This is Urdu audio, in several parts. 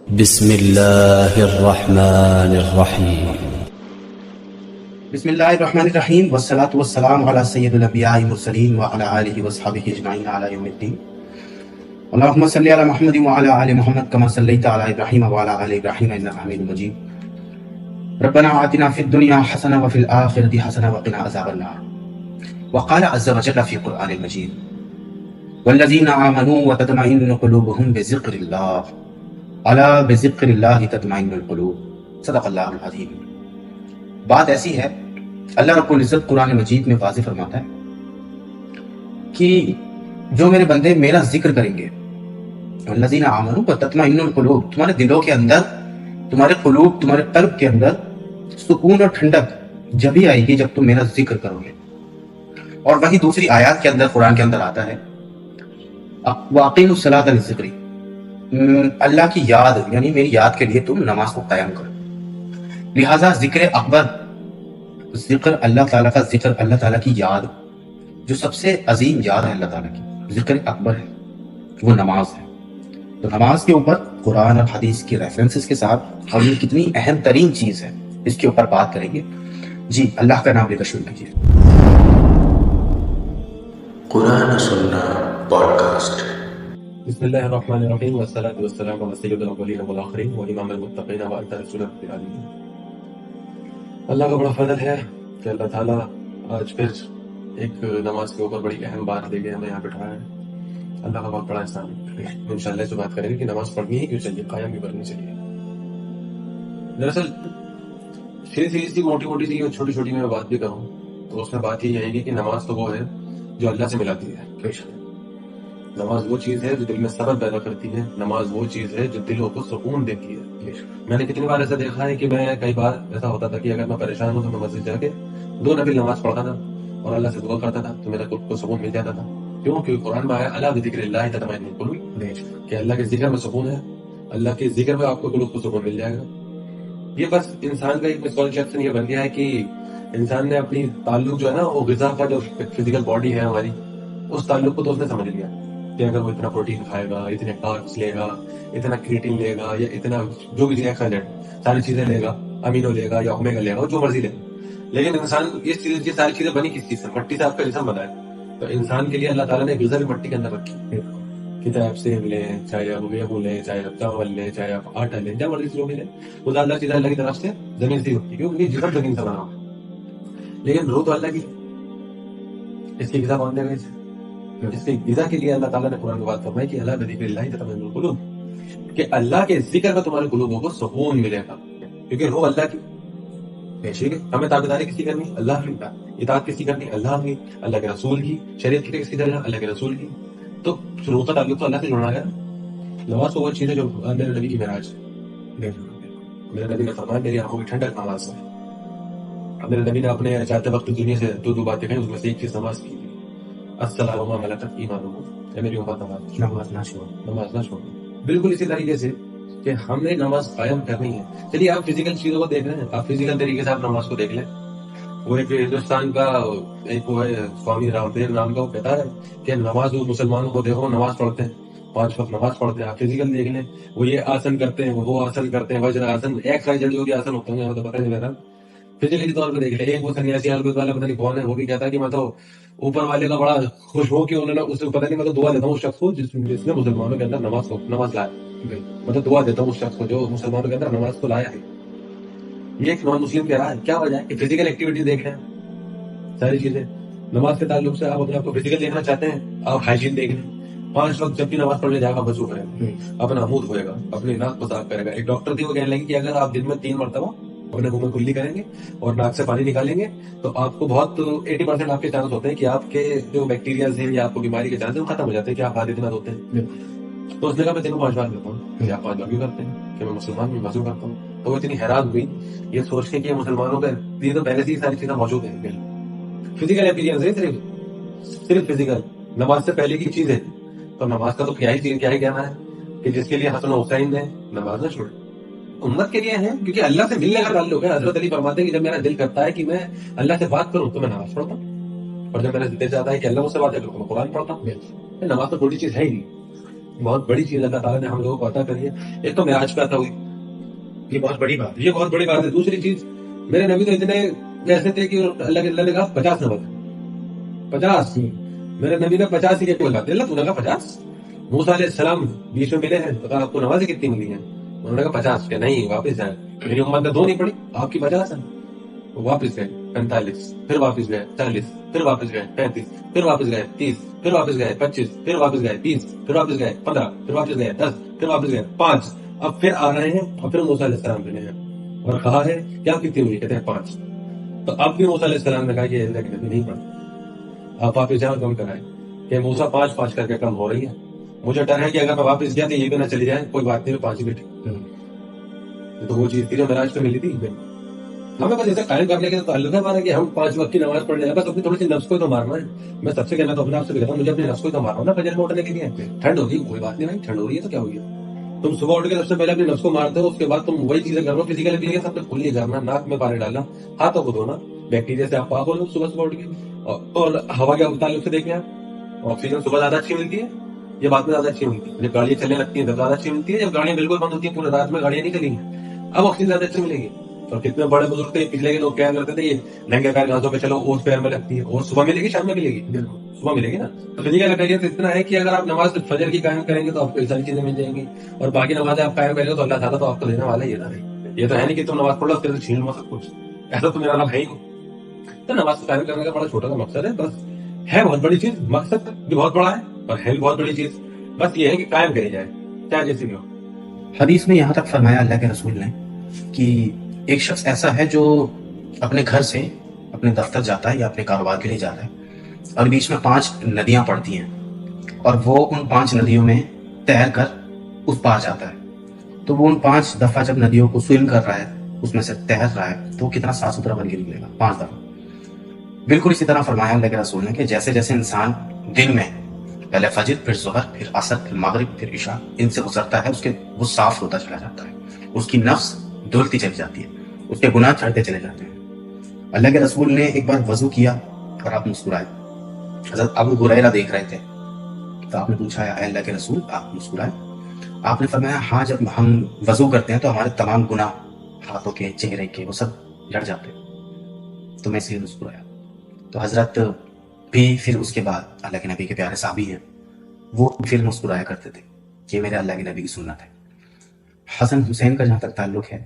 بسم الله الرحمن الرحيم. بسم الله الرحمن الرحيم والصلاة والسلام على سيد الأنبياء والمرسلين وعلى آله وصحبه أجمعين على يوم الدين. اللهم صل على محمد وعلى آل محمد كما صليت على إبراهيم وعلى آل إبراهيم إنك حميد مجيد. ربنا آتنا في الدنيا حسنة وفي الآخرة حسنة وقنا عذاب النار. وقال عز وجل في القرآن المجيد: والذين آمنوا وتطمئن قلوبهم بذكر الله الا بذکر اللہ تطمئن القلوب. صدق اللہ العظیم. بات ایسی ہے، اللہ رب العزت قرآن مجید میں واضح فرماتا ہے کہ جو میرے بندے میرا ذکر کریں گے، الذین آمنوا وتطمئن القلوب، تمہارے دلوں کے اندر، تمہارے قلوب، تمہارے قلب کے اندر سکون اور ٹھنڈک جبھی آئے گی جب تم میرا ذکر کرو گے. اور وہی دوسری آیات کے اندر، قرآن کے اندر آتا ہے وَأَقِیمُوا الصَّلَاةَ لِلذِّکْرِ، اللہ کی یاد یعنی میری یاد کے لیے تم نماز کو قائم کرو. لہٰذا ذکر اکبر، ذکر اللہ تعالیٰ کا ذکر، اللہ تعالیٰ کی یاد جو سب سے عظیم یاد ہے اللہ تعالیٰ کی، ذکر اکبر ہے، وہ نماز ہے. تو نماز کے اوپر قرآن اور حدیث کی ریفرنسز کے ساتھ اور یہ کتنی اہم ترین چیز ہے، اس کے اوپر بات کریں گے. جی اللہ کا نام لے کر شروع کیجیے. قرآن سننا پوڈ کاسٹ. بسم اللہ الرحمن الرحیم والصلاة والسلام علی سید الاولین والآخرین وامام المتقین وانت رسول رب العالمین. اللہ کا بڑا فضل ہے کہ اللہ تعالیٰ آج پھر ایک نماز کے اوپر بڑی اہم بات لے کے ہمیں یہاں بٹھایا ہے. اللہ کا بہت بڑا احسان ہے. انشاءاللہ اس بات کریں گے کہ نماز پڑھنی ہی کیوں چاہیے، قائم بھی کرنی چاہیے. دراصل سیدھی سی موٹی موٹی سی چھوٹی چھوٹی میں بات بھی کروں تو اس میں بات یہ آئے گی کہ نماز تو وہ ہے جو اللہ سے ملاتی ہے. نماز وہ چیز ہے جو دل میں صبر پیدا کرتی ہے. نماز وہ چیز ہے جو دلوں کو سکون دیتی ہے. میں نے کتنی بار ایسا دیکھا ہے کہ میں کئی بار ایسا ہوتا تھا کہ اگر میں پریشان ہوں تو میں مسجد جا کے 2 نفل نماز پڑھتا تھا اور اللہ سے دعا کرتا تھا تو میرا دل کو سکون مل جاتا تھا. کیوں؟ کیونکہ قرآن میں آیا الا بذکر اللہ تطمئن القلوب، کہ اللہ کے ذکر میں سکون ہے، اللہ کے ذکر میں آپ کو قلوب کو سکون مل جائے گا. یہ بس انسان کا ایک مسکنسیپشن یہ بن گیا ہے کہ انسان نے اپنی تعلق جو ہے نا وہ غذا کا جو فزیکل باڈی ہے ہماری، اس تعلق کو تو اس نے سمجھ لیا کہ اگر وہ اتنا پروٹین کھائے گا، اتنے کاربس لے گا، اتنا کریٹین لے گا، یا اتنا جو بھی ساری چیزیں لے گا، امینو لے گا یا اومیگا لے گا، جو مرضی لے گا. لیکن انسان یہ ساری چیزیں بنی کس چیز سے؟ مٹی سے آپ کا جسم بنا ہے. تو انسان کے لیے اللہ تعالیٰ نے غذا بھی مٹی کے اندر رکھی ہے. کہ چاہے آپ سیب لیں، چاہے آپ گیہوں لیں، چاہے آپ چاول لیں، چاہے آپ آٹا لیں، جب مرضی جو بھی لیں، وہ اللہ چیزیں اللہ کی طرف سے زمین سے ہوتی ہے کیونکہ جسم زمین سے بنا ہوا ہے. لیکن روح تو اللہ کی، اس کی غذا کون دے گا؟ اس کی غذا کے لیے اللہ تعالیٰ نے قرآن میں بات فرمائی کہ اللہ بذکر اللہ تطمئن القلوب، کہ اللہ کے ذکر میں تمہارے قلوبوں کو سکون ملے گا. کیونکہ روح اللہ کی، ٹھیک ہے. ہمیں تابعداری کس کی کرنی؟ اللہ کی. اطاعت کس کی کرنی؟ اللہ کی. اللہ کے رسول کی. شریعت کی کس کی کرنا؟ اللہ کے رسول کی. تو روح کا تعلق تو اللہ سے جڑنا ہے. نماز تو وہ چیز ہے جو میرے نبی کی معراج ہے. میرے نبی نے فرمایا میری آنکھوں کی ٹھنڈک نماز ہے. میرے نبی نے اپنے جاتے وقت دنیا سے 2 باتیں کہیں، اس میں سے ایک چیز نماز کی تھی. السلام وما ملکت ایمانکم، اے میری امت نماز نہ چھوڑو. بالکل اسی طریقے سے کہ ہم نے نماز قائم کرنی ہے. چلیے آپ فزیکل چیزوں کو دیکھ رہے ہیں، آپ فزیکل طریقے سے آپ نماز کو دیکھ لیں. وہ ایک ہندوستان کا ایک وہ ہے سوامی رام دیر نام کا، وہ کہتا ہے کہ نماز وہ مسلمانوں کو دیکھو نماز پڑھتے ہیں، 5 وقت نماز پڑھتے ہیں. آپ فزیکل دیکھ لیں، وہ یہ آسن کرتے ہیں، وہ آسن کرتے ہیں، وجر آسن، ایکسرسائز جو بھی آسن ہوتے ہیں تو پتہ نہیں میرا. فزیکلی طور پہ دیکھ لیں. ایک وہ سنیاسی حلقے والا پتہ نہیں کون ہے، وہ بھی کہتا ہے کہ میں تو اوپر والے کا بڑا خوش ہو کہ انہوں نے اس سے پتہ نہیں، میں تو دعا دیتا ہوں اس شخص کو جس نے مسلمانوں کے اندر نماز لایا. میں تو دعا دیتا ہوں اس شخص کو جو مسلمانوں کے اندر نماز کو لایا ہے. یہ ایک نان مسلم کہہ رہا ہے. کیا وجہ ہے؟ کہ فزیکل ایکٹیویٹی دیکھ رہے ہیں ساری چیزیں. نماز کے تعلق سے آپ اپنے آپ کو فزیکل دیکھنا چاہتے ہیں، آپ ہائیجین دیکھ لیں. 5 وقت جب بھی نماز پڑھنے جائے گا وضو کرے گا، اپنا منہ دھوئے گا، اپنی ناک کو صاف کرے گا. ایک ڈاکٹر تھی وہ کہنے لگی کہ اگر آپ دن میں 3 مرتبہ اپنے منہ میں کلی کریں گے اور ناک سے پانی نکالیں گے تو آپ کو بہت 80% آپ کے چانس ہوتے ہیں کہ آپ کے جو بیکٹیریاز ہیں یا آپ کو بیماری کے چانس ہیں وہ ختم ہو جاتے ہیں کہ آپ آدھے دن ہوتے ہیں. تو اس نے کہا میں تینوں 5 بار کرتا ہوں. کہ آپ 5 بار کیوں کرتے ہیں؟ کہ میں مسلمان بھی وضو کرتا ہوں. تو وہ اتنی حیران ہوئی یہ سوچ کے کہ مسلمانوں کے لیے تو پہلے سے ہی ساری چیزیں موجود ہیں. فزیکل اپیرینس ہے، صرف فزیکل. نماز سے پہلے کی چیز ہے. تو نماز کا تو کیا ہی کہنا ہے کہ جس کے لیے حسن و حسین نے نماز نہ چھوڑی. امت کے لیے ہے کیونکہ اللہ سے ملنے کا تعلق ہے. حضرت علی فرماتے ہیں کہ جب میرا دل کرتا ہے کہ میں اللہ سے بات کروں تو میں نماز پڑھتا ہوں، اور جب میرا دل چاہتا ہے کہ اللہ مجھ سے بات کروں تو میں قرآن پڑھتا ہوں. نماز تو چھوٹی چیز ہے ہی نہیں. بہت بڑی چیز اللہ تعالیٰ نے ہم لوگوں کو عطا کری ہے. ایک تو معراج پہ عطا ہوئی, یہ بہت بڑی بات ہے. یہ بہت بڑی بات ہے. دوسری چیز, میرے نبی تو اتنے ایسے تھے کہ اللہ نے کہا 50 نمبر 50. میرے نبی نے 50 کی کوئی بات, اللہ تو نے کہا 50. موسیٰ علیہ السلام بیچ میں ملے ہیں, تو کہا آپ کو نمازیں کتنی ملی ہیں؟ انہوں نے کہا 50. کہ نہیں, واپس جائیں, میری امت نے 2 نہیں پڑھی, آپ کی 50 ہے. واپس گئے 45, پھر واپس گئے 40, پھر واپس گئے 35, پھر واپس گئے 30, پھر واپس گئے 25, پھر واپس گئے 30, پھر واپس گئے 15, پھر واپس گئے 10, پھر واپس گئے 5. اب پھر آ رہے ہیں, اور پھر موسیٰ علیہ السلام ملے ہیں اور کہا ہے کیا کتنی ہوئی؟ کہتے ہیں 5. تو اب بھی موسیٰ علیہ السلام نے کہا کہ اللہ کی نبی نہیں پڑھا, آپ واپس جاؤ کم کرائیں. کہ موسیٰ 5 کر کے کم ہو رہی ہے. مجھے ڈر ہے کہ اگر میں واپس گیا تو یہ بھی نہ چلی جائے, کوئی بات نہیں, 5 بھی ٹھیک. تو وہ چیز تھی جو معراج پہ ملی تھی. ہمیں بس اسے قائم کرنے کے تعلق ہے ہمارا کہ ہم 5 وقت کی نماز پڑھ لیں, بس اپنی تھوڑی سی نفس کو تو مارنا ہے. میں سب سے کہنا تو اپنے آپ سے بھی کہتا ہوں, مجھے اپنے نفس کو تو مارنا نا فجر میں اٹھنے کے لیے. ٹھنڈ ہوگی, کوئی بات نہیں بھائی, ٹھنڈ ہو رہی ہے تو کیا ہو گیا. تم صبح اٹھ کے سب سے پہلے اپنے نفس کو مارتے ہو, اس کے بعد تم وہی چیزیں کر رہے ہو. فزیکلی بھی سب سے کھلی کرنا, ناک میں پانی ڈالنا, ہاتھوں کو دھونا, بیکٹیریا سے آپ پاک ہو لو صبح اٹھ کے. اور ہوا کے تعلق سے دیکھیں آپ, آکسیجن صبح زیادہ اچھی ملتی ہے, یہ بات میں زیادہ اچھی ملتی ہے. جب گاڑیاں چلنے لگتی ہیں تب زیادہ اچھی ملتی ہے, جب گاڑیاں بالکل بند ہوتی ہیں پورے رات میں گاڑیاں نہیں چلیں گی, اب آکسیجن زیادہ اچھی ملے گی. اور کتنے بڑے بزرگ تھے پچھلے کے لوگ کیا کرتے تھے, یہ ننگے پیر گھاسوں پہ چلو, اوس پیر میں لگتی ہے, اور صبح ملے گی شام میں ملے گی, صبح ملے گی نا. تو فزیکل اپیئرنس اتنا ہے کہ اگر آپ نماز فجر کی قائم کریں گے تو آپ کو یہ ساری چیزیں مل جائیں گی, اور باقی نمازیں آپ قائم کریں گے تو اللہ تعالیٰ تو آپ کو دینے والا ہی ہے نا. یہ تو ہے نہیں کہ تم نماز پڑھ لو پھر چھین لو سب کچھ, ایسا تو میرا نام ہے ہی نہیں. تو نماز قائم کرنے کا بڑا چھوٹا سا مقصد ہے, بس ہے بہت بڑی چیز, مقصد بھی بہت بڑا ہے اور ہے بھی بہت بڑی چیز. بس یہ ہے کہ قائم کری جائے چاہے جیسے بھی ہو. حدیث میں یہاں تک فرمایا اللہ کے رسول نے کہ ایک شخص ایسا ہے جو اپنے گھر سے اپنے دفتر جاتا ہے یا اپنے کاروبار کے لیے جاتا ہے, اور بیچ میں 5 ندیاں پڑتی ہیں, اور وہ ان 5 ندیوں میں تیر کر اس پار جاتا ہے. تو وہ ان 5 دفعہ جب ندیوں کو سوئم کر رہا ہے, اس میں سے تیر رہا ہے, تو وہ کتنا صاف ستھرا بن کے نکلے گا 5 دفعہ. بالکل اسی طرح فرمایا اللہ کے رسول نے کہ جیسے جیسے انسان دن میں پہلے فجر, پھر ظہر, پھر عصر, پھر مغرب, پھر عشاء, ان سے گزرتا ہے, وہ صاف ہوتا چلا جاتا ہے, اس کی نفس دھلتی چلی جاتی ہے, اس کے گناہ چڑھتے چلے جاتے ہیں. اللہ کے رسول نے ایک بار وضو کیا اور آپ مسکرائے. حضرت ابو ہریرہ دیکھ رہے تھے, تو آپ نے پوچھا اے اللہ کے رسول آپ مسکرائے؟ آپ نے فرمایا ہاں, جب ہم وضو کرتے ہیں تو ہمارے تمام گناہ ہاتھوں کے, چہرے کے, وہ سب جڑ جاتے ہیں, تو میں اس لیے مسکرایا. تو حضرت بھی پھر اس کے بعد, اللہ کے نبی کے پیارے صحابی ہیں, وہ پھر مسکرایا کرتے تھے کہ میرے اللہ کے نبی کی سنت ہے. حسن حسین کا جہاں تک تعلق ہے,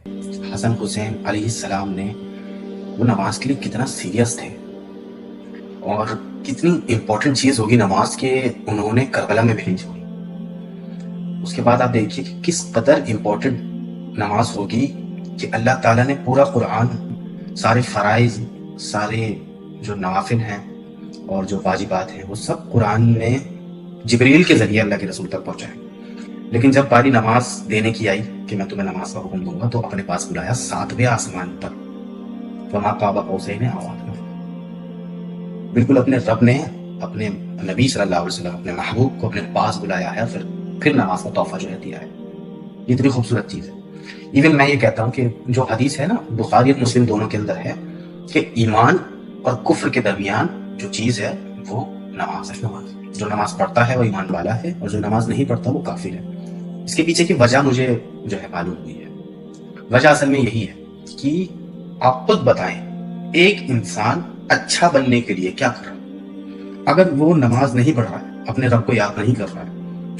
حسن حسین علیہ السلام نے وہ نماز کے لیے کتنا سیریس تھے, اور کتنی امپورٹنٹ چیز ہوگی نماز کے انہوں نے کربلا میں بھیج ہوئی. اس کے بعد آپ دیکھیے کہ کس قدر امپورٹنٹ نماز ہوگی کہ اللہ تعالیٰ نے پورا قرآن, سارے فرائض, سارے جو نوافل ہیں اور جو واجبات ہیں, وہ سب قرآن میں جبریل کے ذریعے اللہ کے رسول تک پہنچائے. لیکن جب باری نماز دینے کی آئی کہ میں تمہیں نماز کا حکم دوں گا, تو اپنے پاس بلایا 7ویں آسمان پر, وما قاب قوسین او ادنیٰ. بالکل اپنے رب نے اپنے نبی صلی اللہ علیہ وسلم, اپنے محبوب کو اپنے پاس بلایا ہے, پھر نماز کا تحفہ جو ہے دیا ہے. یہ اتنی خوبصورت چیز ہے. ایون میں یہ کہتا ہوں کہ جو حدیث ہے نا, بخاری اور مسلم دونوں کے اندر ہے کہ ایمان اور کفر کے درمیان جو چیز ہے وہ نماز ہے. جو نماز پڑھتا ہے وہ ایمان والا ہے, اور جو نماز نہیں پڑھتا وہ کافر ہے. اس کے پیچھے کی وجہ مجھے جو ہے معلوم ہوئی ہے. وجہ اصل میں یہی ہے کہ آپ خود بتائیں ایک انسان اچھا بننے کے لیے کیا کر رہا ہے. اگر وہ نماز نہیں پڑھ رہا ہے, اپنے رب کو یاد نہیں کر رہا ہے,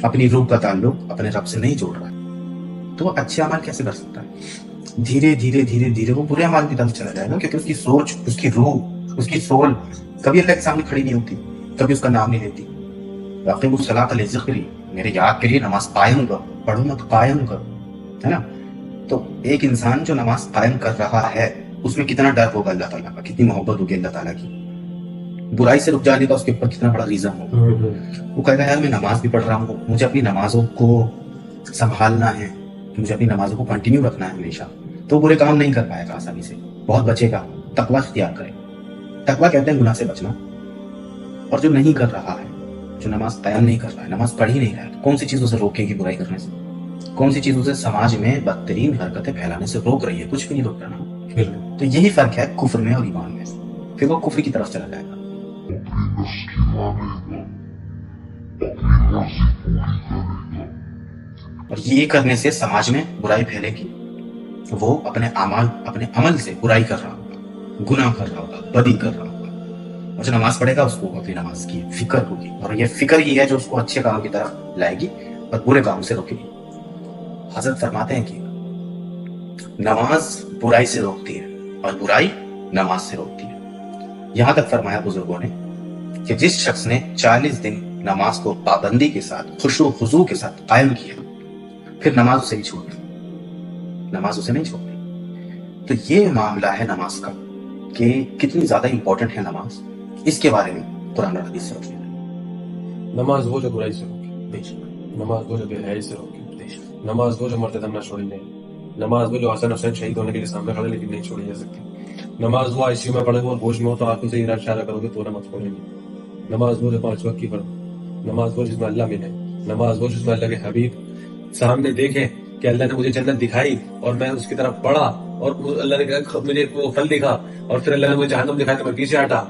اپنی روح کا تعلق اپنے رب سے نہیں جوڑ رہا ہے, تو وہ اچھے عمل کیسے کر سکتا ہے؟ دھیرے دھیرے وہ برے عمل کی طرف چلا جائے گا, کیونکہ اس کی سوچ, اس کی روح, اس کی سول کبھی اللہ کے سامنے کھڑی نہیں ہوتی, کبھی اس کا نام نہیں لیتی. واقعی الصلاۃ لذکری, میرے یاد کے لیے نماز قائم کرو, پڑھو مت قائم کرو, ہے نا. تو ایک انسان جو نماز قائم کر رہا ہے, اس میں کتنا ڈر ہوگا اللہ تعالیٰ کا, کتنی محبت ہوگی اللہ تعالیٰ کی. برائی سے رک جانے کا اس کے اوپر کتنا بڑا ریزن ہوگا. وہ کہے گا یار میں نماز بھی پڑھ رہا ہوں, مجھے اپنی نمازوں کو سنبھالنا ہے, مجھے اپنی نمازوں کو کنٹینیو رکھنا ہے ہمیشہ. تو برے کام نہیں کر پائے گا آسانی سے, بہت بچے گا. تقویٰ اختیار کرے. تقویٰ کہتے ہیں گناہ سے بچنا. اور جو نہیں کر رہا ہے, جو نماز قائم نہیں کر رہا ہے, نماز پڑھ ہی نہیں رہا ہے, کون سی چیز اسے روکے گی برائی کرنے سے؟ کون سی چیز اسے سماج میں بدترین حرکتیں پھیلانے سے روک رہی ہے؟ کچھ بھی نہیں روک رہا نا. تو یہی فرق ہے کفر میں اور ایمان میں. پھر وہ کفر کی طرف چلا جائے گا. اپنی نفس کی مانے گا, اپنی مرضی پوری کرے گا, اور یہ کرنے سے سماج میں برائی پھیلے گی، وہ اپنے عمل سے برائی کر رہا ہوگا، گناہ کر رہا ہوگا، بدی کر رہا ہوگا، اور جو نماز پڑھے گا اس کو اپنی نماز کی فکر ہوگی، اور یہ فکر ہی ہے جو اس کو اچھے کام کی طرف لائے گی اور برے کام سے روکے گی۔ حضرت فرماتے ہیں کہ نماز برائی سے روکتی ہے اور برائی نماز سے روکتی ہے۔ یہاں تک فرمایا بزرگوں نے کہ جس شخص نے 40 دن نماز کو پابندی کے ساتھ، خشوع و خضوع کے ساتھ قائم کیا، پھر نماز اسے نہیں چھوڑتی، نماز اسے نہیں چھوڑتی۔ تو یہ معاملہ ہے نماز کا کہ کتنی زیادہ امپورٹنٹ ہے نماز، اس کے بارے میں قرآن اور حدیث سے روکے۔ نماز وہ جو برائی سے روکے، نماز وہ جو بے حیائی سے روکے، نماز وہ جو مرتد نہ چھوڑی جائے، نماز وہ جو حسن حسین شہید ہونے کے لیے سامنے کھڑے لیکن نہیں چھوڑی جا سکتی، نماز وہ آئی سی یو میں پڑے اور ہوش میں ہو تو آنکھوں سے اشارہ کرو گے تو نماز پڑھیں گے، نماز وہ جو 5 وقت کی پڑھو، نماز وہ جس میں اللہ ملے، نماز وہ جس میں اللہ کے حبیب سامنے دیکھے کہ اللہ نے مجھے جنت دکھائی اور میں اس کی طرف بڑھا اور اللہ نے مجھے وہ پھل دکھا اور پھر اللہ نے مجھے جہنم دکھایا تو میں پیچھے ہٹا۔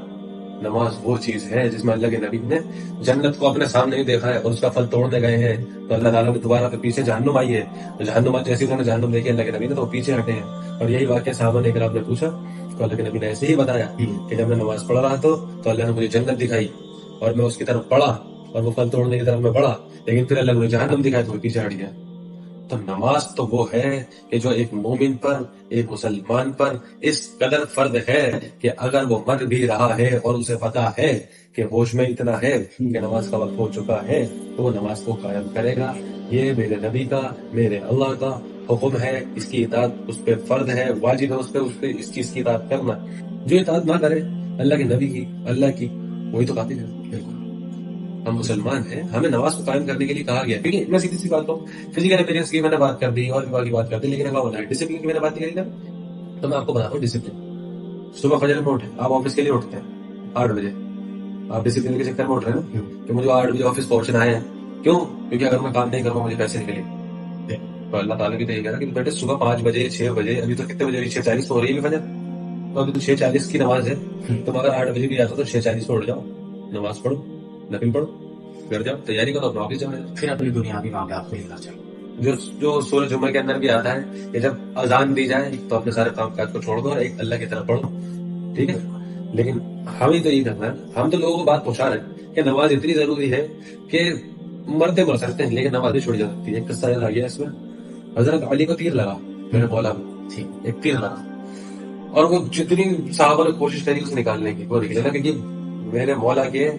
نماز وہ چیز ہے جس میں اللہ کے نبی نے جنت کو اپنے سامنے ہی دیکھا ہے اور اس کا پھل توڑنے گئے ہیں تو اللہ تعالیٰ نے دوبارہ پھر پیچھے جہنم آئی ہے، تو جہنم جیسے انہوں نے جہنم دیکھی اللہ کے نبی نے تو پیچھے ہٹے ہیں۔ اور یہی واقعہ صحابہ نے اگر آپ نے پوچھا تو اللہ کے نبی نے ایسے ہی بتایا کہ جب میں نماز پڑھ رہا تو اللہ نے مجھے جنت دکھائی اور میں اس کی طرف بڑھا اور وہ پھل توڑنے کی طرف میں بڑھا، لیکن پھر اللہ نے مجھے جہنم دکھایا تو میں پیچھے ہٹ گیا۔ تو نماز تو وہ ہے کہ جو ایک مومن پر، ایک مسلمان پر اس قدر فرض ہے کہ اگر وہ مر بھی رہا ہے اور اسے پتا ہے کہ ہوش میں اتنا ہے کہ نماز کا وقت ہو چکا ہے تو وہ نماز کو قائم کرے گا۔ یہ میرے نبی کا، میرے اللہ کا حکم ہے، اس کی اطاعت اس پہ فرض ہے، واجب ہے اس پہ اس چیز کی اطاعت کرنا۔ جو اطاعت نہ کرے اللہ کے نبی کی، اللہ کی، وہی تو کافر ہے۔ ہم مسلمان ہیں، ہمیں نماز کو قائم کرنے کے لیے کہا گیا، کیونکہ میں سیدھی سی بات ہوں، فزیکل اپیئرنس کی میں نے بات کر دی اور باقی بات کر دی، لیکن اگر ہونا ہے ڈسپلن کی میں نے بات نہیں کری نا، تو میں آپ کو بتاتا ہوں ڈسپلن۔ صبح فجر میں اٹھے، آپ آفس کے لیے اٹھتے ہیں 8 بجے، آپ ڈسپلن کے چکر میں اٹھ رہے ہیں نا کہ مجھے 8 بجے آفس پہنچنا ہے، کیوں؟ کیونکہ اگر میں کام نہیں کروں مجھے پیسے نکلیں۔ تو اللہ تعالیٰ بھی تو یہ کہہ رہا کہ بیٹے صبح 5 بجے 6 بجے، ابھی تو کتنے بجے 6:40 تو ہو رہی ہے فجر، تو ابھی تو 6:40 کی نماز ہے، تم اگر 8 بجے بھی آتا تو 6:40 پہ اٹھ جاؤ، نماز پڑھو، نفل پڑھو، گھر جاؤ، تیاری کرو، اپنا آفس جاؤ، پھر اپنی دنیاوی معاملات کو لینا چاہیے۔ جو سورہ جمعہ کے اندر بھی آتا ہے کہ جب اذان دی جائے تو اپنے سارے کام کاج کو چھوڑ دو اور ایک اللہ کی طرف پڑھو، ٹھیک ہے؟ لیکن ہمیں تو یہ کرنا ہے، ہم تو لوگوں کو بات پہنچا رہے ہیں کہ نماز اتنی ضروری ہے کہ مرتے مر سکتے ہیں لیکن نماز نہیں چھوڑی جا سکتی ہے۔ ایک قصہ یاد آ گیا اس میں، حضرت علی کو تیر لگا میرے مولا میں، ایک تیر لگا اور وہ جتنی صحابہ نے کوشش کری اسے نکالنے کی، وہ نکلے نا، کیونکہ میرے مولا کے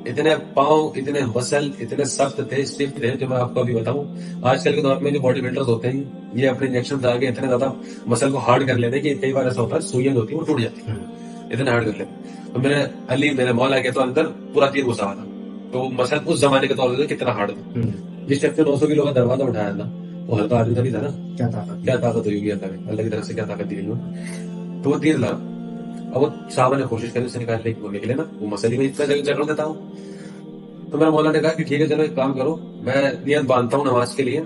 اتنے پاؤں، اتنے مسل، اتنے سخت تھے، اسٹیف تھے، جو میں آپ کو ابھی بتاؤں۔ آج کل کے دور میں جو باڈی بلڈرز ہوتے ہیں یہ اپنے انجیکشن ڈال کے اتنے زیادہ مسل کو ہارڈ کر لیتے ہیں کہ کئی بار ایسا ہوتا ہے سوئیاں ہوتی ہیں وہ ٹوٹ جاتی ہیں، اتنے ہارڈ کر لیتے ہیں۔ تو میرے علی، میرے مولا کے تو اندر پورا تیر گھسا ہوا تھا، تو وہ مسل اس زمانے کے طور پر کتنا ہارڈ تھا۔ جس شخص نے 900 کلو کا دروازہ اٹھایا تھا وہ ہلکا آدمی نہیں تھا نا، کیا طاقت ہوئی اللہ میں، اللہ کی طرف سے کیا طاقت دی گئی، تو وہ تیر لگا۔ اب وہ صحابہ نے کوشش کری اسے نکالنے کی، وہ نکلے نا، وہ مسئلے میں اتنا جگہ دیتا ہوں۔ تو میرا مولا نے کہا کہ ٹھیک ہے چلو ایک کام کرو، میں نیت باندھتا ہوں نماز کے لیے،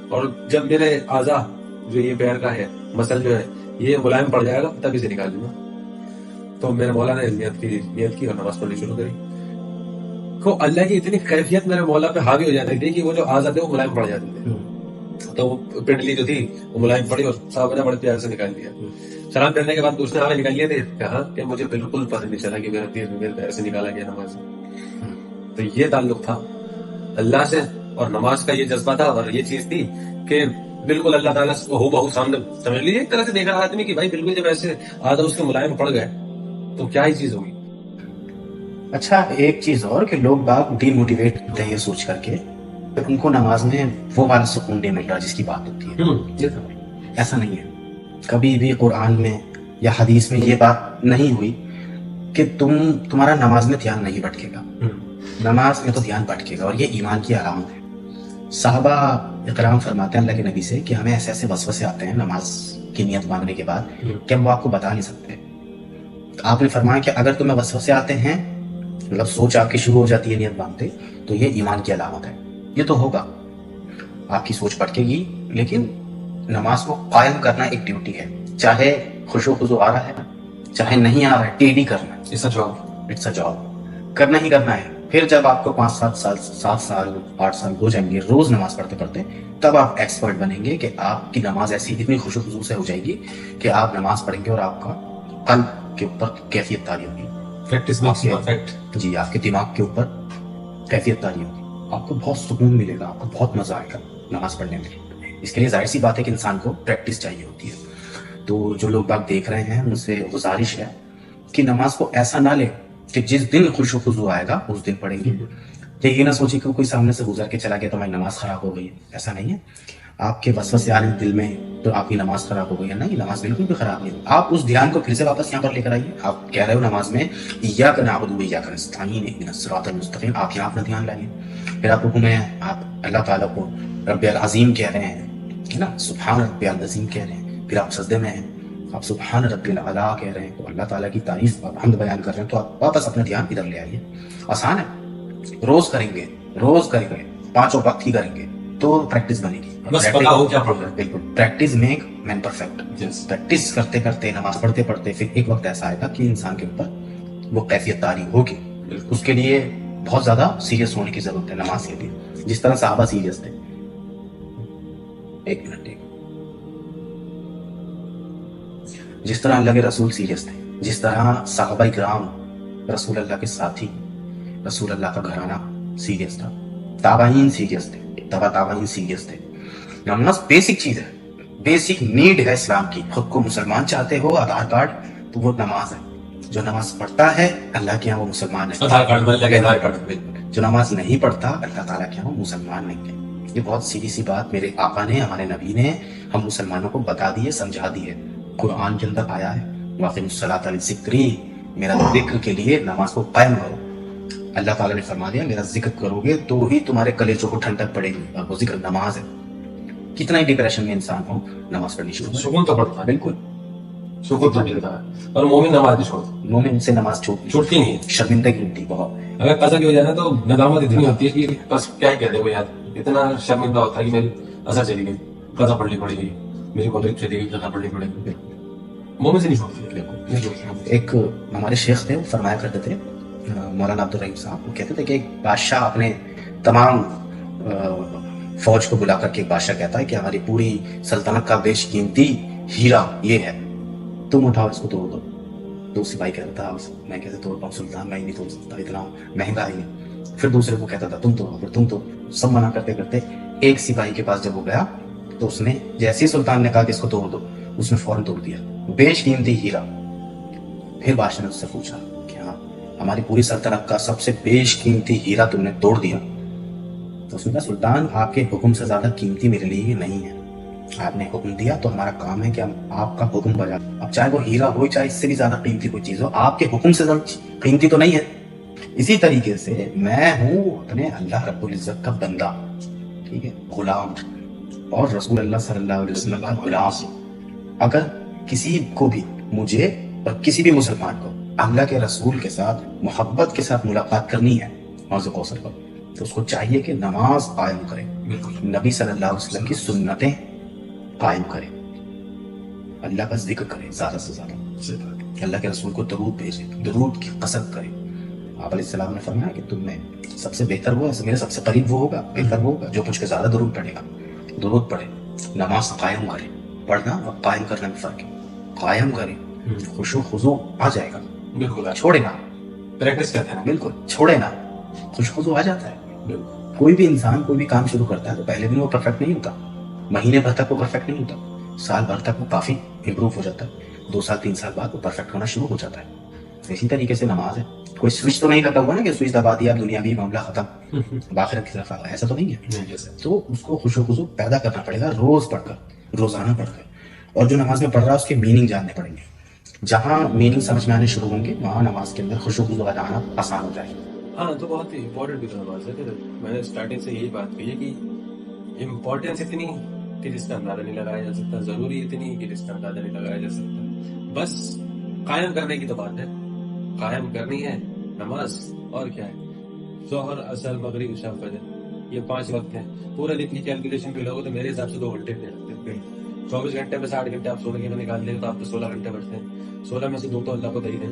اور جب میرے اعضا جو یہ پیر کا ہے مسل جو ہے یہ ملائم پڑ جائے گا تب اسے نکال دوں گا۔ تو میرے مولا نے نیت کی اور نماز پڑھنی شروع کری۔ تو اللہ کی اتنی کیفیت میرے مولا پہ حاوی ہو جاتی تھی کہ وہ جو اعضا تھے وہ ملائم پڑ جاتے تھے، تو وہ پنڈلی جو تھی وہ ملائم پڑی اور صحابہ نے بڑے پیار سے نکال دیا۔ سلام کرنے کے بعد دوسرے آگے نکال لیے تھے، کہا کہ مجھے بالکل پتہ نہیں چلا کہ میرا تیر میرے پیر سے نکالا گیا نماز۔ تو یہ تعلق تھا اللہ سے، اور نماز کا یہ جذبہ تھا اور یہ چیز تھی کہ بالکل اللہ تعالیٰ کو ہو بہو سامنے سمجھ لیجیے، ایک طرح سے دیکھ رہا آدمی کہ بھائی بالکل جب ایسے آدھا اس کے ملائم پڑ گئے تو کیا ہی چیز ہوگی۔ اچھا ایک چیز اور کہ لوگ باغ ڈی موٹیویٹ ہوتے ہیں یہ سوچ کر کے ان کو نماز میں وہ والا سکون نہیں مل رہا جس کی بات ہوتی ہے۔ ایسا نہیں ہے، کبھی بھی قرآن میں یا حدیث میں یہ بات نہیں ہوئی کہ تمہارا نماز میں دھیان نہیں بھٹکے گا، نماز میں تو دھیان بھٹکے گا، اور یہ ایمان کی علامت ہے۔ صحابہ اکرام فرماتے ہیں اللہ کے نبی سے کہ ہمیں ایسے ایسے وسوسے آتے ہیں نماز کی نیت باندھنے کے بعد کہ ہم وہ آپ کو بتا نہیں سکتے۔ آپ نے فرمایا کہ اگر تمہیں وسوسے آتے ہیں، مطلب سوچ آپ کی شروع ہو جاتی ہے نیت باندھتے، تو یہ ایمان کی علامت ہے۔ یہ تو ہوگا، آپ کی سوچ بھٹکے گی، لیکن نماز کو قائم کرنا ایک ڈیوٹی ہے، چاہے خشوع و خضوع آ رہا ہے چاہے نہیں آ رہا ہے، ٹیڑھی کرنا ہے، اٹس اے جاب کرنا ہی کرنا ہے۔ پھر جب آپ کو 5-7 سال 7 سال 8 سال ہو جائیں گے روز نماز پڑھتے پڑھتے، تب آپ ایکسپرٹ بنیں گے کہ آپ کی نماز ایسی اتنی خوشو خضو سے ہو جائے گی کہ آپ نماز پڑھیں گے اور آپ کا قلب کے اوپر کیفیت طاری ہوگی، پریکٹس میکس پرفیکٹ. جی آپ کے دماغ کے اوپر کیفیت طاری ہوگی، آپ کو بہت سکون ملے گا، آپ کو بہت مزہ آئے گا نماز پڑھنے میں. اس کے لیے ظاہر سی بات ہے کہ انسان کو پریکٹس چاہیے ہوتی ہے. تو جو لوگ باغ دیکھ رہے ہیں ان سے گزارش ہے کہ نماز کو ایسا نہ لے کہ جس دن خوش و خضو آئے گا اس دن پڑھیں گے. یہ نہ سوچے کہ کوئی سامنے سے گزر کے چلا گیا تو ہماری نماز خراب ہو گئی ہے، ایسا نہیں ہے. آپ کے وسوسے آ رہے ہیں دل میں تو آپ کی نماز خراب ہو گئی ہے؟ نہیں، نماز بالکل بھی خراب نہیں ہے. آپ اس دھیان کو پھر سے واپس یہاں پر لے کر آئیے. آپ کہہ رہے ہو نماز میں ایاک نعبد و ایاک نستعین اہدنا الصراط المستقیم، آپ یہاں اپنا دھیان لائیے. پھر آپ رکوع میں آپ اللہ تعالیٰ کو رب العظیم کہہ رہے ہیں نا، سبحان رب العظیم کہہ رہے ہیں. پھر آپ سجدے میں ہیں، آپ سبحان رب الاعلیٰ کہہ رہے ہیں، تو اللہ تعالیٰ کی تعریف اور حمد بیان کر رہے ہیں. تو آپ واپس اپنا دھیان ادھر لے آئیے. آسان ہے، روز کریں گے 5 وقت ہی کریں گے تو پریکٹس بنے گی. بس پتا ہو کیا پڑھ رہے ہیں. بالکل، practice make man perfect. Practice کرتے کرتے نماز پڑھتے پڑھتے پھر ایک وقت ایسا آئے گا کہ انسان کے اوپر وہ کیفیت طاری ہوگی. اس کے لیے بہت زیادہ سیریس ہونے کی ضرورت ہے نماز کے لیے، جس طرح صحابہ سیریس تھے. ایک منٹ، جس طرح اللہ کے رسول سیریس تھے، جس طرح صحابہ کرام رسول اللہ کے ساتھی، رسول اللہ کا گھرانہ سیریس تھا، تابعین سیریس تھے، تابعین سیریس تھے. نماز بیسک چیز ہے، بیسک نیڈ ہے اسلام کی. خود کو مسلمان چاہتے ہو آدھار کارڈ تو وہ نماز ہے. جو نماز پڑھتا ہے اللہ کے یہاں وہ مسلمان ہے. آدھار کارڈ بن لگے آدھار کارڈ. جو نماز نہیں پڑھتا اللہ تعالیٰ کے یہاں وہ مسلمان نہیں ہے. یہ بہت سیدھی سی بات میرے آقا نے، ہمارے نبی نے ہم مسلمانوں کو بتا دی ہے، سمجھا دی ہے. قرآن کے اندر آیا ہے واقعی الصلاۃ لذکری، میرا ذکر کے لیے نماز کو قائم کرو. اللہ تعالیٰ نے فرما دیا میرا ذکر کرو گے تو ہی تمہارے کلیجوں کو ٹھنڈک پڑے گی، اور وہ ذکر نماز ہے. کتنا ہی ڈپریشن میں انسان ہو نماز پڑھنی شروع سکون تو پڑتا ہے، بالکل سکون تو ملتا ہے. اور مومن نماز نہیں چھوڑتا، مومن سے نماز چھوٹتی نہیں. شرمندگی ہوتی بہت. اگر قضا کی ہو جائے نا تو ندامت اتنی ہوتی ہے کہ بس کیا ہی کہتے ہیں وہ یار، اتنا شرمندہ ہوتا ہے کہ میری اثر چلی گئی، قضا پڑھنی پڑے گی، میری مغرب چلی گئی، قضا پڑھنی پڑے گی. مومن سے نہیں چھوڑتی. ایک ہمارے شیخ تھے، وہ فرمایا کرتے تھے، مولانا عبد الرحیم صاحب، وہ کہتے تھے کہ ایک بادشاہ اپنے تمام فوج کو بلا کر کے ایک بادشاہ کہتا ہے کہ ہماری پوری سلطنت کا بیش قیمتی ہیرا یہ ہے، تم اٹھاؤ اس کو توڑ دو. تو سپاہی کہتا تھا میں کیسے توڑ پاؤں سلطان، میں ہی نہیں توڑ سکتا، اتنا مہنگا ہے. پھر دوسرے کو کہتا تھا تم توڑو، پھر تم توڑو. سب منع کرتے کرتے ایک سپاہی کے پاس جب وہ گیا تو اس نے جیسے ہی سلطان نے کہا کہ اس کو توڑ دو، اس نے فوراً توڑ دیا، بیش قیمتی ہیرا. پھر بادشاہ نے اس سے پوچھا کہ ہاں ہماری پوری سلطنت کا سب سے بیش قیمتی ہیرا تم نے توڑ دیا. تو اس نے کہا سلطان آپ کے حکم سے زیادہ قیمتی میرے لیے یہ نہیں ہے، آپ نے حکم دیا تو ہمارا کام ہے کہ ہم آپ کا حکم بجا. اب چاہے وہ ہیرا ہو چاہے اس سے بھی زیادہ قیمتی کوئی چیز ہو، آپ کے حکم سے زیادہ قیمتی تو نہیں ہے. اسی طریقے سے میں ہوں اپنے اللہ رب العزت کا بندہ، ٹھیک ہے، غلام، اور رسول اللہ صلی اللہ علیہ وسلم کا غلام. اگر کسی کو بھی، مجھے اور کسی بھی مسلمان کو اللہ کے رسول کے ساتھ محبت کے ساتھ ملاقات کرنی ہے حوض کوثر پر، تو اس کو چاہیے کہ نماز قائم کرے، نبی صلی اللہ علیہ وسلم کی سنتیں قائم کرے، اللہ کا ذکر کرے زیادہ سے زیادہ، اللہ کے رسول کو درود بھیجے، درود کی قصد کرے. آپ علیہ السلام نے فرمایا کہ تم میں سب سے بہتر وہ ہے، میرے سب سے قریب وہ ہوگا، بہتر وہ ہوگا جو مجھ پہ زیادہ درود پڑھے گا. درود پڑھے، نماز قائم کرے. پڑھنا اور قائم کرنا میں فرق ہے. قائم کرے، خشوع خضوع آ جائے گا، بالکل چھوڑے نا، پریکٹس کرتے ہیں، بالکل چھوڑے نا، خشوع خضوع آ جاتا ہے. کوئی بھی انسان کوئی بھی کام شروع کرتا ہے تو پہلے دن وہ پرفیکٹ نہیں ہوتا، مہینے بھر تک وہ پرفیکٹ نہیں ہوتا، سال بھر تک وہ کافی امپروو ہو جاتا ہے، 2 سال 3 سال بعد وہ پرفیکٹ ہونا شروع ہو جاتا ہے. اسی طریقے سے نماز ہے، کوئی سوئچ تو نہیں لگا ہوا نا کہ سوئچ دبا دیا دنیا بھی معاملہ ختم، آخرت کی طرف آ گیا، ایسا تو نہیں ہے. تو اس کو خشوع خضوع پیدا کرنا پڑے گا، روز پڑھ کر، روزانہ پڑھ کر. اور جو نماز میں پڑھ رہا ہے اس کے میننگ جاننے پڑیں گے. جہاں میننگ سمجھ میں آنے شروع ہوں گے وہاں نماز کے اندر خشوع خضوع آنا آسان ہو جائے گا. ہاں تو بہت ہی امپورٹنٹ بھی تو نماز ہے. میں نے اسٹارٹنگ سے یہی بات کہی ہے کہ امپورٹینس اتنی کہ جس کا اندازہ نہیں لگایا جا سکتا، ضروری اتنی کہ جس کا اندازہ نہیں لگایا جا سکتا. بس قائم کرنے کی تو بات ہے، قائم کرنی ہے نماز. اور کیا ہے، ظہر، عصر، مغرب، عشاء، فجر، یہ 5 وقت ہیں. پورے دن کی کیلکولیشن پہ لوگو تو میرے حساب سے 2 گھنٹے بھی لگتے ہیں. 24 گھنٹے میں 60 گھنٹے آپ سونے کے میں نکال لیں تو آپ کو 16 گھنٹے بچتے ہیں. 16 میں سے 2 تو اللہ کو دے ہی دیں.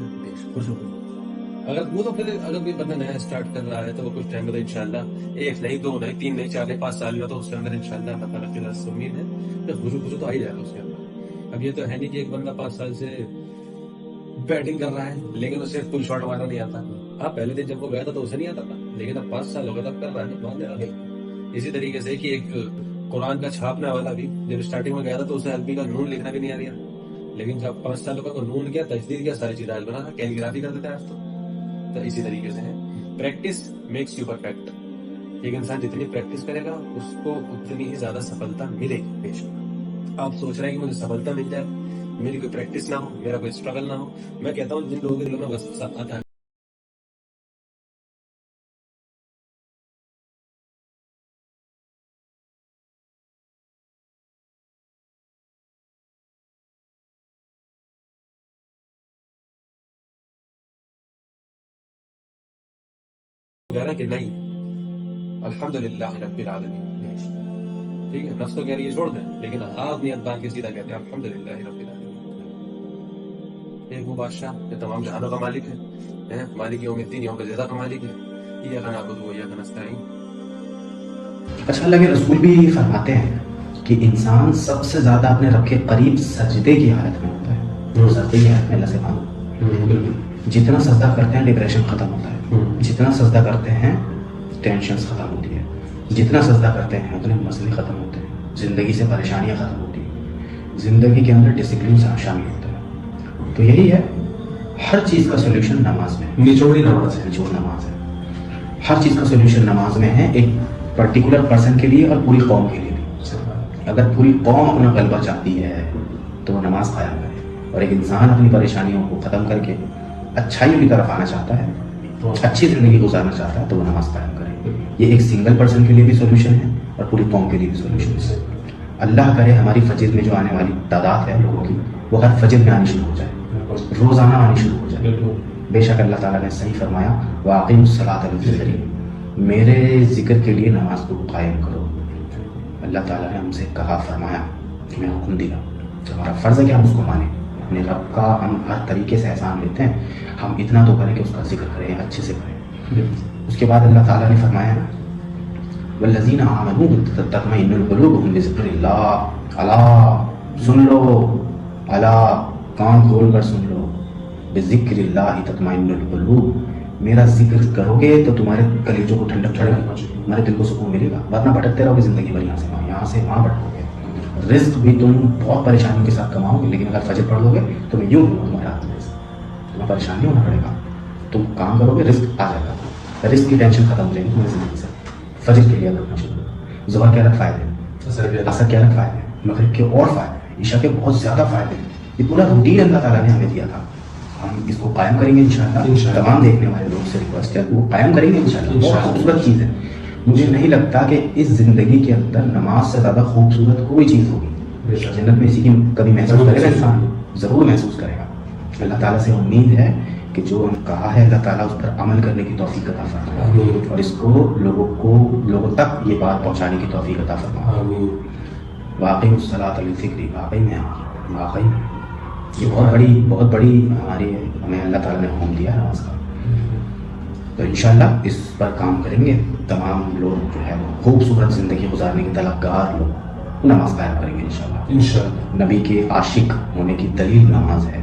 اگر وہ تو پھر اگر کوئی بندہ نیا اسٹارٹ کر رہا ہے تو وہ کچھ ٹائم میں انشاءاللہ 1 نہیں 2 نہیں 3 نہیں 4 نہیں 5 سال میں تو اس کے اندر انشاءاللہ اللہ تعالیٰ کی طرف سے امید ہے کہ خشوع تو آ ہی جائے گا اس کے اندر. اب یہ تو ہے نہیں کہ ایک بندہ 5 سال سے بیٹنگ کر رہا ہے لیکن اسے فل شاٹ مارنا نہیں آتا. ہاں پہلے دن جب وہ گیا تھا تو اسے نہیں آتا تھا, لیکن اب 5 سال ہو گئے تب کر رہا ہے, مان لے. اسی طریقے سے کہ ایک قرآن کا چھاپنے والا بھی جب اسٹارٹنگ میں گیا تھا تو اسے عربی کا نون لکھنا بھی نہیں آ رہا, لیکن جب 5 سال ہو گئے نون کیا, تجدید کیا, ساری چیزیں بنا تھا, کیلیگرافی کر دیتا ہے آج تو اسی طریقے سے ہے. Practice makes you perfect. ایک انسان جتنی پریکٹس کرے گا اس کو اتنی ہی زیادہ سفلتا ملے گی. بے شک آپ سوچ رہے ہیں کہ مجھے سفلتا مل جائے, میری کوئی پریکٹس نہ ہو, میرا کوئی اسٹرگل نہ ہو. میں کہتا ہوں جن لوگوں کے دلوں میں وسوسہ آتا ہے کہ نہیں الحمدللہ رب العالمین, ٹھیک ہے, نفس تو کہہ رہی ہے چھوڑ دیں, لیکن آپ نیت بات کے سیدھا کہتے ہیں الحمدللہ رب العالمین. ایک وہ بادشاہ جو تمام جہانوں کا مالک ہے, مالک یوم الدین, یوم الجزا کا مالک ہے. ایاک نعبد و ایاک نستعین. اچھا, اللہ کے رسول بھی فرماتے ہیں کہ انسان سب سے زیادہ اپنے رب کے قریب سجدے کی حالت میں ہوتا ہے. سجدے کی حالت میں اللہ سے مانگو. جتنا سجدہ کرتے ہیں ڈپریشن ختم ہوتا ہے, جتنا سجدہ کرتے ہیں ٹینشنز ختم ہوتی ہے, جتنا سجدہ کرتے ہیں اتنے مسئلے ختم ہوتے ہیں, زندگی سے پریشانیاں ختم ہوتی ہیں, زندگی کے اندر ڈسپلن شامل ہوتا ہے. تو یہی ہے, ہر چیز کا سولوشن نماز میں, نچوڑی نماز ہے, نچوڑ نماز ہے. ہر چیز کا سولوشن نماز میں ہے, ایک پرٹیکولر پرسن کے لیے اور پوری قوم کے لیے بھی. اگر پوری قوم اپنا غلبہ چاہتی ہے تو وہ نماز قائم کرے, اور ایک انسان اپنی پریشانیوں کو ختم کر کے اچھائیوں کی طرف آنا چاہتا ہے, اچھی زندگی گزارنا چاہتا ہے, تو وہ نماز قائم کرے. یہ ایک سنگل پرسن کے لیے بھی سولوشن ہے اور پوری قوم کے لیے بھی سولوشن ہے. اللہ کرے ہماری فجر میں جو آنے والی تعداد ہے لوگوں کی, وہ ہر فجر میں آنی شروع ہو جائے, روزانہ آنی شروع ہو جائے. بے شک اللہ تعالیٰ نے صحیح فرمایا, وَأَقِیمُوا الصَّلَاةَ لِذِکْرِی, میرے ذکر کے لیے نماز کو قائم کرو. اللہ تعالیٰ نے ہم سے کہا, فرمایا, ہمیں حکم دیا, ہمارا فرض ہے کہ ہم اس کو مانیں. اپنے رب کا ہم ہر طریقے سے احسان لیتے ہیں, ہم اتنا تو کریں کہ اس کا ذکر کریں, اچھے سے کریں. اس کے بعد اللہ تعالیٰ نے فرمایا, والذین آمنوا تطمئن قلوبهم بذکر اللہ. الا سن لو, الا کان کھول کر سن لو, بذکر اللہ تطمئن القلوب, میرا ذکر کرو گے تو تمہارے کلیجوں کو ٹھنڈک چڑھے گا, تمہارے دل کو سکون ملے گا. ورنہ بھٹکتے رہو گے زندگی بھر, یہاں سے وہاں بھٹکو گے. رزق بھی تم بہت پریشانیوں کے ساتھ کماؤ گے, لیکن اگر فجر پڑھ لو گے تو میں یوں ہوں تمہارے ہاتھ میں, تمہیں پریشانی ہونا پڑے گا. تم کام کرو گے, رزق آ جائے گا, رزق کی ٹینشن ختم ہو جائے گی تمہاری زندگی سے. فجر کے لیے کرنا شروع. ظہر کے الگ فائدے ہیں, عصر کے الگ فائدے ہیں, مغرب کے اور فائدے ہیں, عشاء کے بہت زیادہ فائدے ہیں. یہ پورا روٹین اللہ تعالیٰ نے ہمیں دیا تھا, ہم اس کو قائم کریں گے انشاءاللہ. تمام دیکھنے والے لوگ سے ریکویسٹ ہے وہ قائم کریں گے انشاءاللہ. بہت خوبصورت چیز ہے. مجھے نہیں لگتا کہ اس زندگی کے اندر نماز سے زیادہ خوبصورت کوئی چیز ہوگی. جنت میں اسی کی کبھی محسوس کرے گا انسان, ضرور محسوس کرے گا. اللہ تعالیٰ سے امید ہے کہ جو ہم کہا ہے اللہ تعالیٰ اس پر عمل کرنے کی توفیق عطا فرمائے, اور اس کو لوگوں تک یہ بات پہنچانے کی توفیق عطا فرمائے. واقعی الصلاۃ للذکر, واقعی میں یہ بہت بڑی ہمیں اللہ تعالیٰ نے حکم دیا ہے نماز کا. تو انشاءاللہ اس پر کام کریں گے. تمام لوگ جو ہے وہ خوبصورت زندگی گزارنے کے طلبگار لوگ نماز قائم کریں گے انشاءاللہ. نبی کے عاشق ہونے کی دلیل نماز ہے.